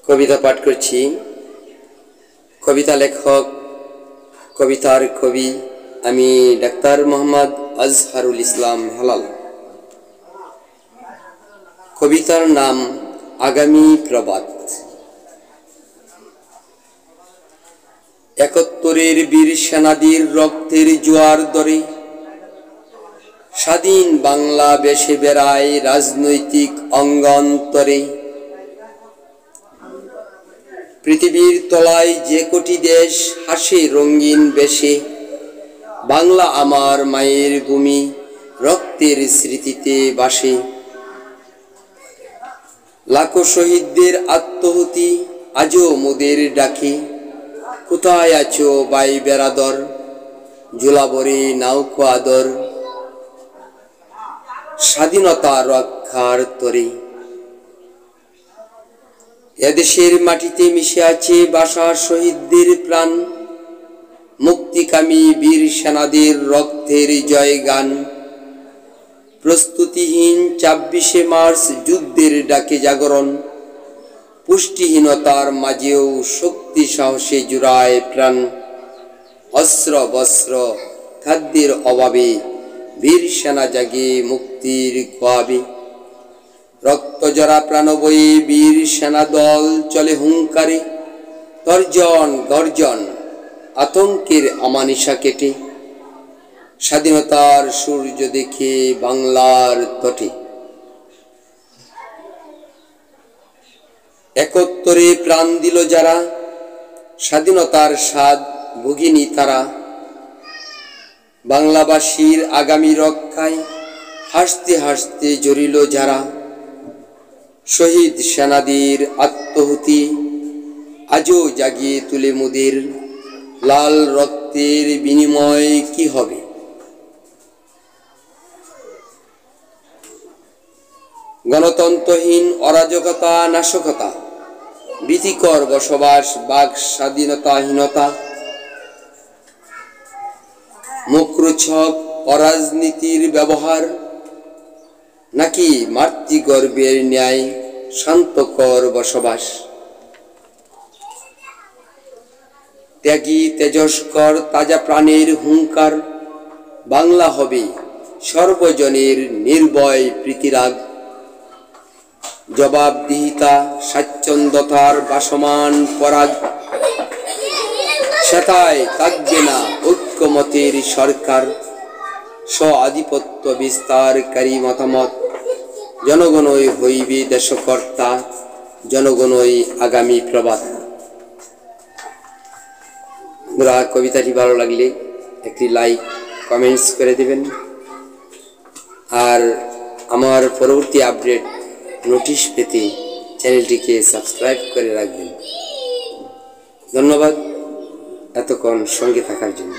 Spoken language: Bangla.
কবিতা পাঠ করছি। কবিতা লেখক, কবিতার কবি আমি ডাক্তার মোহাম্মদ আজহারুল ইসলাম হেলাল। কবিতার নাম আগামী প্রবাদ। ৭১-এর বীর সেনাদের রক্তের জোয়ার দরে স্বাধীন বাংলা বেশে বেড়ায় রাজনৈতিক অঙ্গন্তরে। পৃথিবীর তলায় যে কোটি দেশ হাসে রঙিন বেশে, বাংলা আমার মায়ের ভূমি রক্তের স্মৃতিতে বাসে। লাখো শহীদদের আত্মহুতি আজও মোদের ডাকে, কোথায় আছো বাই বেরাদর, জোলাবরে নাউকো আদর। স্বাধীনতা রক্ষার তরে এদেশের মাটিতে মিশে আছে বাসার শহীদদের প্রাণ, মুক্তিকামী বীর সেনাদের রক্তের জয়গান। প্রস্তুতিহীন ২৪শে মার্চ যুদ্ধের ডাকে জাগরণ, পুষ্টিহীনতার মাঝেও শক্তি সাহসে জুড়ায় প্রাণ। অস্ত্র বস্ত্র খাদ্যের অভাবে বীর সেনা জাগে মুক্তির খোয়াবে। রক্ত জরা প্রাণবয়ে বীর সেনা দল চলে হুঙ্কারে, তর্জন গর্জন আতঙ্কের আমানিশা কেটে। স্বাধীনতার সূর্য দেখে বাংলার তটে, ৭১-এ প্রাণ দিল যারা, স্বাধীনতার স্বাদ ভুগিনি তারা। বাংলাবাসীর আগামী রক্ষায় হাসতে হাসতে জড়িল যারা। শহীদ সেনাদের আত্মহুতি আজও জাগিয়ে তুলে মোদের, লাল রক্তের বিনিময় কি হবে। গণতন্ত্রহীন অরাজকতা নাশকতা, ভীতিকর বসবাস বাক স্বাধীনতাহীনতা। মুখরোচক অরাজনীতির ব্যবহার, নাকি মাতৃগর্ভের ন্যায় শান্তকর বসবাস। ত্যাগী তেজস্কর তাজা প্রাণের হুঙ্কার, বাংলা হবে সর্বজনের নির্ভয় প্রীতিরাগ। জবাবদিহিতা স্বাচ্ছন্দ্যতার বাসমান পরাগ, সেথায় থাকবে না ঐক্যমতের সরকার। স্ব আধিপত্য বিস্তারকারী মতামত, জনগণই হইবে দেশকর্তা, জনগণই আগামী প্রবাদ। কবিতাটি ভালো লাগলে একটি লাইক কমেন্টস করে দেবেন, আর আমার পরবর্তী আপডেট নোটিশ পেতে চ্যানেলটিকে সাবস্ক্রাইব করে রাখবেন। ধন্যবাদ এতক্ষণ সঙ্গে থাকার জন্য।